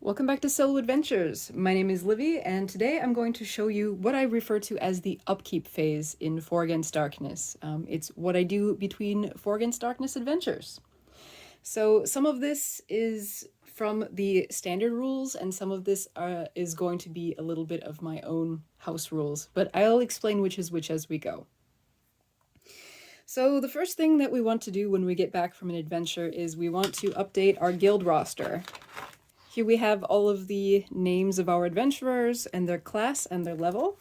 Welcome back to Solo Adventures. My name is Livy, and today I'm going to show you what I refer to as the upkeep phase in For Against Darkness. It's what I do between For Against Darkness adventures. So some of this is from the standard rules, and some of this is going to be a little bit of my own house rules, but I'll explain which is which as we go. So the first thing that we want to do when we get back from an adventure is we want to update our guild roster. Here we have all of the names of our adventurers and their class and their level.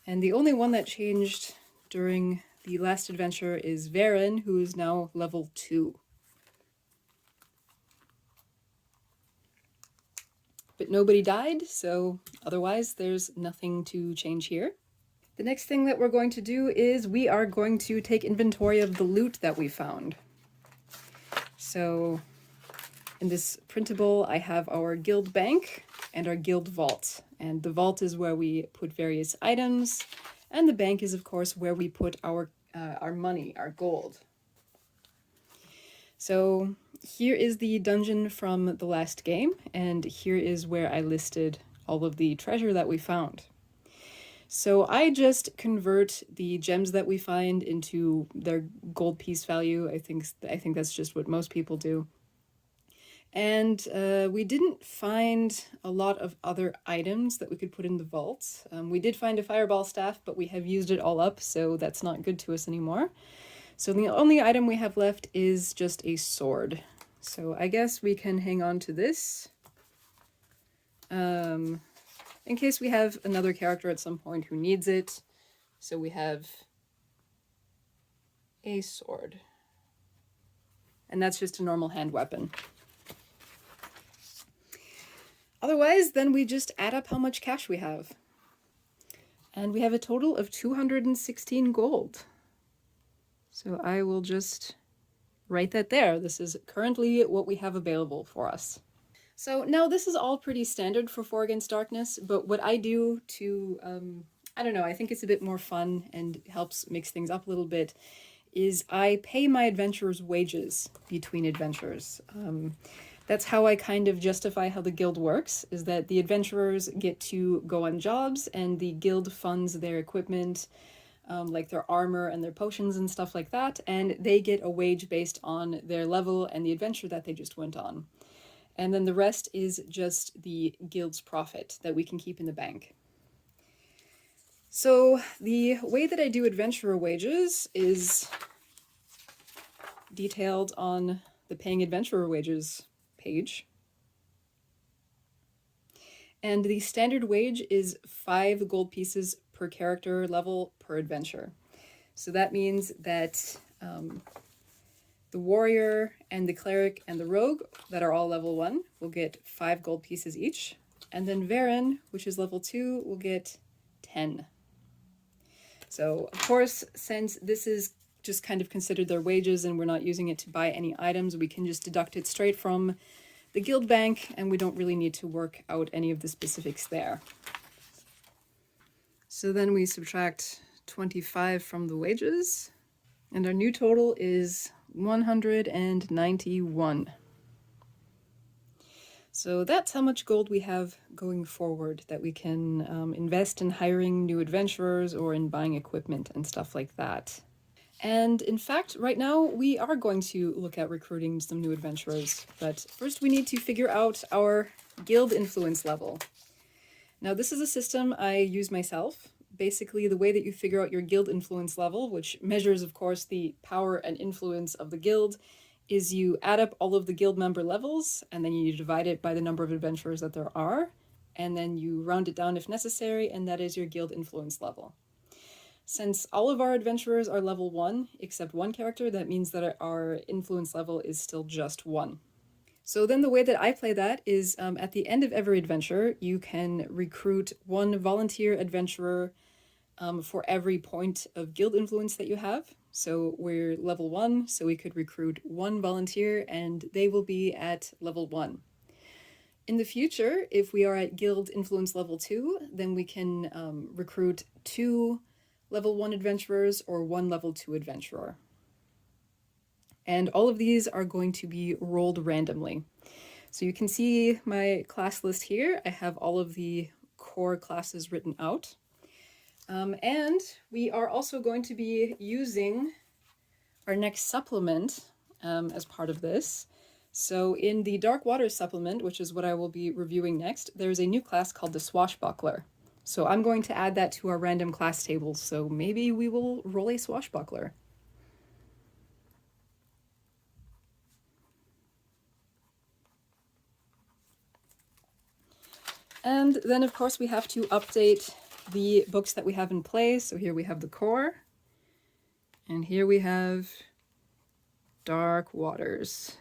And the only one that changed during the last adventure is Varen, who is now level 2. But nobody died, so otherwise there's nothing to change here. The next thing that we're going to do is we are going to take inventory of the loot that we found. So in this printable, I have our guild bank and our guild vault. And the vault is where we put various items, and the bank is, of course, where we put our money, our gold. So here is the dungeon from the last game, and here is where I listed all of the treasure that we found. So I just convert the gems that we find into their gold piece value. I think that's just what most people do. And we didn't find a lot of other items that we could put in the vault. We did find a fireball staff, but we have used it all up, so that's not good to us anymore. So the only item we have left is just a sword. So I guess we can hang on to this. In case we have another character at some point who needs it. So we have a sword. And that's just a normal hand weapon. Otherwise, then we just add up how much cash we have. And we have a total of 216 gold. So I will just write that there. This is currently what we have available for us. So now this is all pretty standard for For Against Darkness, but what I do to, I don't know, I think it's a bit more fun and helps mix things up a little bit, is I pay my adventurers wages between adventures. That's how I kind of justify how the guild works, is that the adventurers get to go on jobs and the guild funds their equipment, like their armor and their potions and stuff like that, and they get a wage based on their level and the adventure that they just went on. And then the rest is just the guild's profit that we can keep in the bank. So the way that I do adventurer wages is detailed on the paying adventurer wages page. And the standard wage is 5 gold pieces per character level per adventure. So that means that the warrior and the cleric and the rogue that are all level 1 will get 5 gold pieces each. And then Varen, which is level 2, will get 10. So of course, since this is just kind of considered their wages and we're not using it to buy any items, we can just deduct it straight from the guild bank and we don't really need to work out any of the specifics there. So then we subtract 25 from the wages and our new total is 191. So that's how much gold we have going forward that we can invest in hiring new adventurers or in buying equipment and stuff like that. And in fact, right now we are going to look at recruiting some new adventurers, but first we need to figure out our guild influence level. Now this is a system I use myself. Basically, the way that you figure out your guild influence level, which measures, of course, the power and influence of the guild, is you add up all of the guild member levels, and then you divide it by the number of adventurers that there are, and then you round it down if necessary, and that is your guild influence level. Since all of our adventurers are level 1, except one character, that means that our influence level is still just 1. So then the way that I play that is at the end of every adventure, you can recruit 1 volunteer adventurer for every point of guild influence that you have. So we're level 1, so we could recruit 1 volunteer and they will be at level 1. In the future, if we are at guild influence level 2, then we can recruit 2 level 1 adventurers or 1 level 2 adventurer. And all of these are going to be rolled randomly. So you can see my class list here. I have all of the core classes written out. And we are also going to be using our next supplement as part of this. So in the Dark Waters supplement, which is what I will be reviewing next, there's a new class called the Swashbuckler. So I'm going to add that to our random class tables, so maybe we will roll a Swashbuckler. And then, of course, we have to update the books that we have in place. So here we have the core, and here we have Dark Waters.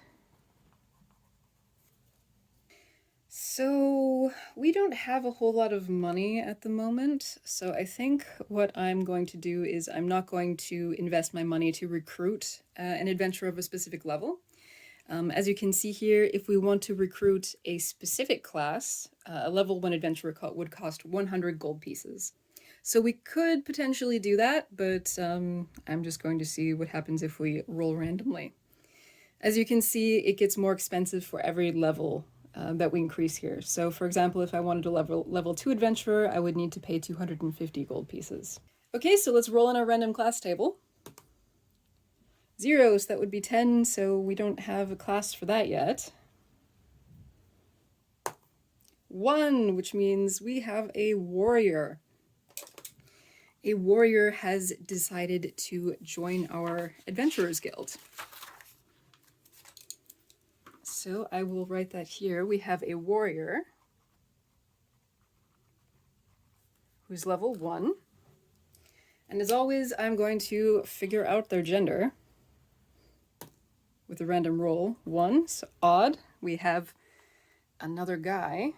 So we don't have a whole lot of money at the moment, so I think what I'm going to do is I'm not going to invest my money to recruit an adventurer of a specific level. As you can see here, if we want to recruit a specific class, a level 1 adventurer would cost 100 gold pieces. So we could potentially do that, but I'm just going to see what happens if we roll randomly. As you can see, it gets more expensive for every level that we increase here. So for example, if I wanted a level 2 adventurer, I would need to pay 250 gold pieces. Okay, so let's roll in our random class table. Zeros, that would be 10, so we don't have a class for that yet. 1, which means we have a warrior. A warrior has decided to join our Adventurers Guild. So I will write that here. We have a warrior who's level 1. And as always, I'm going to figure out their gender with a random roll. 1, so odd. We have another guy.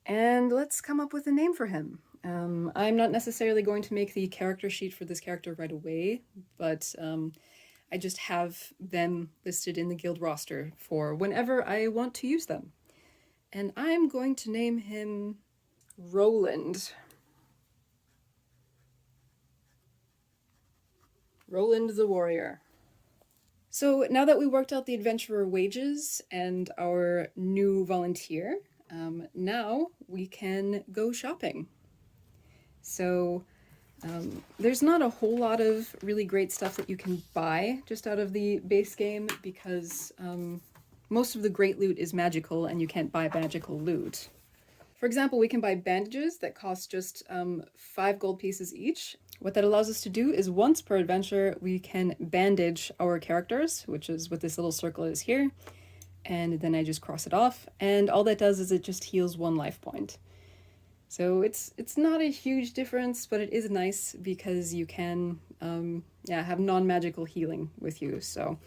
And let's come up with a name for him. I'm not necessarily going to make the character sheet for this character right away, but I just have them listed in the guild roster for whenever I want to use them. And I'm going to name him Roland. Roland the Warrior. So now that we worked out the adventurer wages and our new volunteer, now we can go shopping. So there's not a whole lot of really great stuff that you can buy just out of the base game because most of the great loot is magical and you can't buy magical loot. For example, we can buy bandages that cost just 5 gold pieces each. What that allows us to do is once per adventure, we can bandage our characters, which is what this little circle is here. And then I just cross it off. And all that does is it just heals 1 life point. So it's not a huge difference, but it is nice because you can have non-magical healing with you. So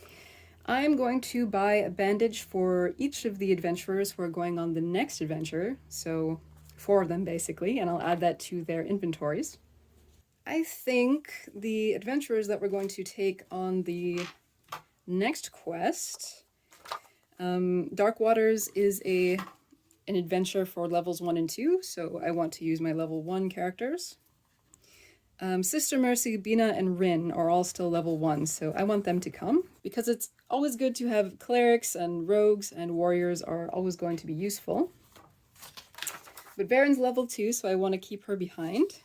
I'm going to buy a bandage for each of the adventurers who are going on the next adventure. So 4 of them basically, and I'll add that to their inventories. I think the adventurers that we're going to take on the next quest, Dark Waters is an adventure for levels 1 and 2, so I want to use my level 1 characters. Sister Mercy, Bina, and Rin are all still level 1, so I want them to come, because it's always good to have clerics and rogues, and warriors are always going to be useful. But Baron's level 2, so I want to keep her behind.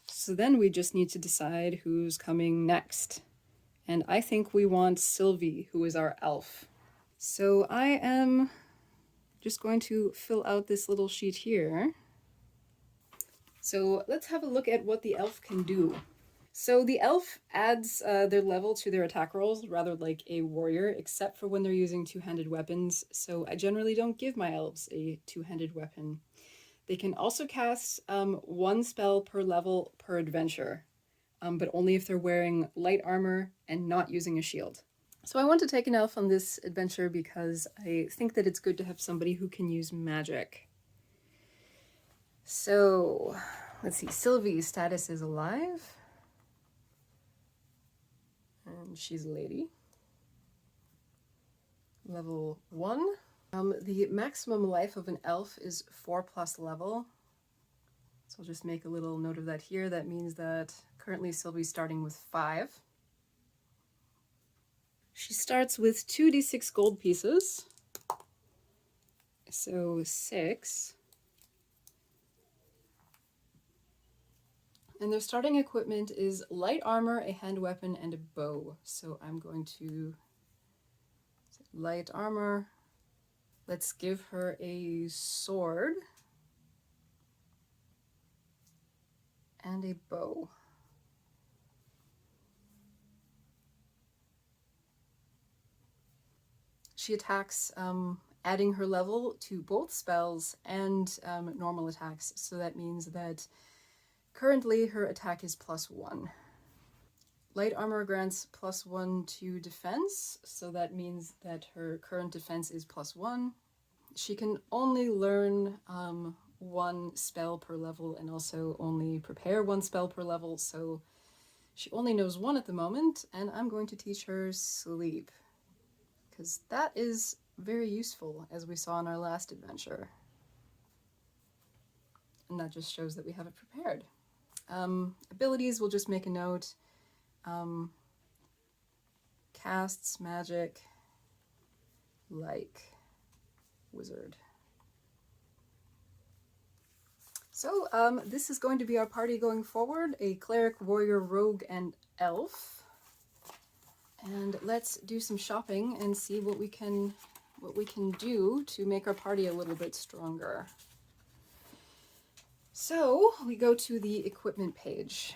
So then we just need to decide who's coming next. And I think we want Sylvie, who is our elf. So I am just going to fill out this little sheet here. So let's have a look at what the elf can do. So the elf adds their level to their attack rolls, rather like a warrior, except for when they're using 2-handed weapons. So I generally don't give my elves a 2-handed weapon. They can also cast 1 spell per level per adventure, but only if they're wearing light armor and not using a shield. So I want to take an elf on this adventure because I think that it's good to have somebody who can use magic. So let's see, Sylvie's status is alive. And she's a lady. Level 1. The maximum life of an elf is 4+ level. So I'll just make a little note of that here. That means that currently Sylvie's starting with 5. She starts with 2d6 gold pieces. So 6. And their starting equipment is light armor, a hand weapon, and a bow. So I'm going to light armor. Let's give her a sword and a bow. She attacks adding her level to both spells and normal attacks. So that means that currently her attack is +1. Light armor grants +1 to defense, so that means that her current defense is +1. She can only learn 1 spell per level and also only prepare 1 spell per level, so she only knows 1 at the moment, and I'm going to teach her sleep, because that is very useful, as we saw in our last adventure. And that just shows that we have it prepared. Abilities, we'll just make a note. Casts magic like wizard. So this is going to be our party going forward, a cleric, warrior, rogue, and elf. And let's do some shopping and see what we can do to make our party a little bit stronger. So we go to the equipment page.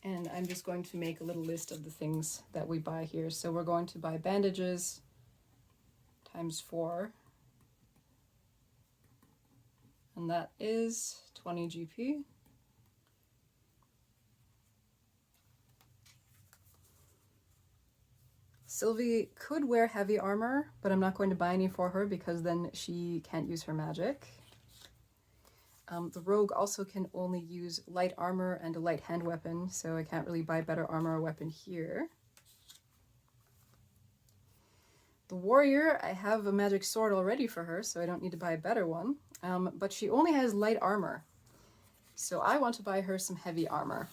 And I'm just going to make a little list of the things that we buy here. So we're going to buy bandages ×4. And that is 20 GP. Sylvie could wear heavy armor, but I'm not going to buy any for her because then she can't use her magic. The rogue also can only use light armor and a light hand weapon, so I can't really buy better armor or weapon here. The warrior, I have a magic sword already for her, so I don't need to buy a better one. But she only has light armor, so I want to buy her some heavy armor.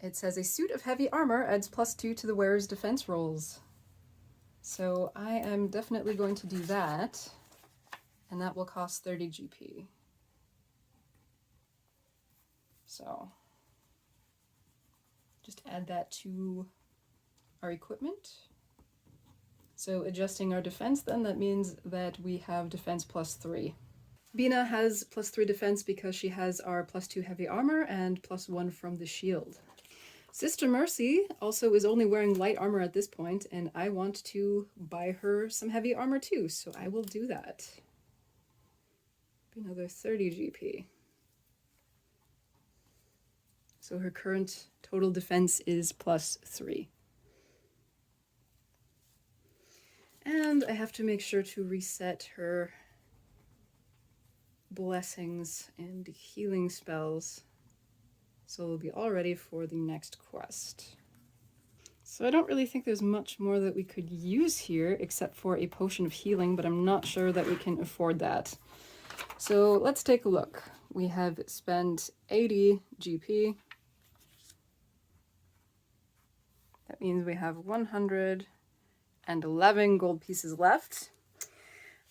It says a suit of heavy armor adds +2 to the wearer's defense rolls. So I am definitely going to do that, and that will cost 30 GP. So just add that to our equipment. So adjusting our defense then, that means that we have defense +3. Bina has +3 defense because she has our +2 heavy armor and +1 from the shield. Sister Mercy also is only wearing light armor at this point, and I want to buy her some heavy armor too, so I will do that. Another 30 GP. So her current total defense is +3. And I have to make sure to reset her blessings and healing spells, so we'll be all ready for the next quest. So I don't really think there's much more that we could use here except for a potion of healing, but I'm not sure that we can afford that. So let's take a look. We have spent 80 GP. That means we have 111 gold pieces left.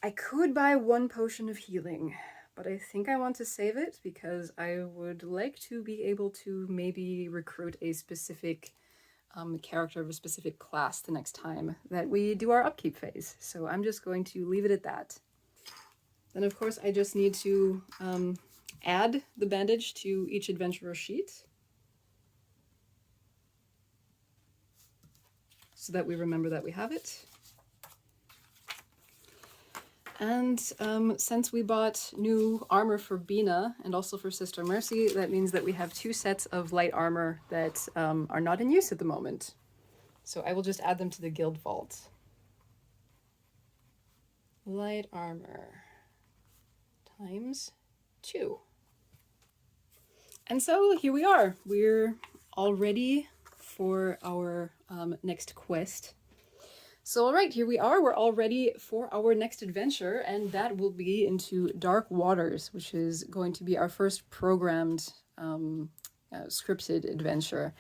I could buy 1 potion of healing, but I think I want to save it because I would like to be able to maybe recruit a specific character of a specific class the next time that we do our upkeep phase. So I'm just going to leave it at that. Then of course I just need to add the bandage to each adventurer sheet so that we remember that we have it. And since we bought new armor for Bina and also for Sister Mercy, that means that we have 2 sets of light armor that are not in use at the moment. So I will just add them to the guild vault. Light armor ×2. And so here we are. We're all ready for our next quest. So all right, here we are. We're all ready for our next adventure, and that will be into Dark Waters, which is going to be our first programmed scripted adventure.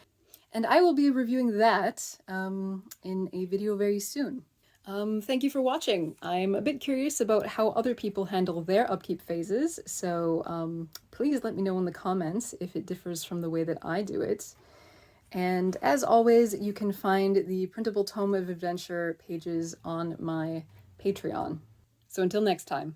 And I will be reviewing that in a video very soon. Thank you for watching. I'm a bit curious about how other people handle their upkeep phases, so please let me know in the comments if it differs from the way that I do it. And as always, you can find the printable tome of adventure pages on my Patreon. So until next time.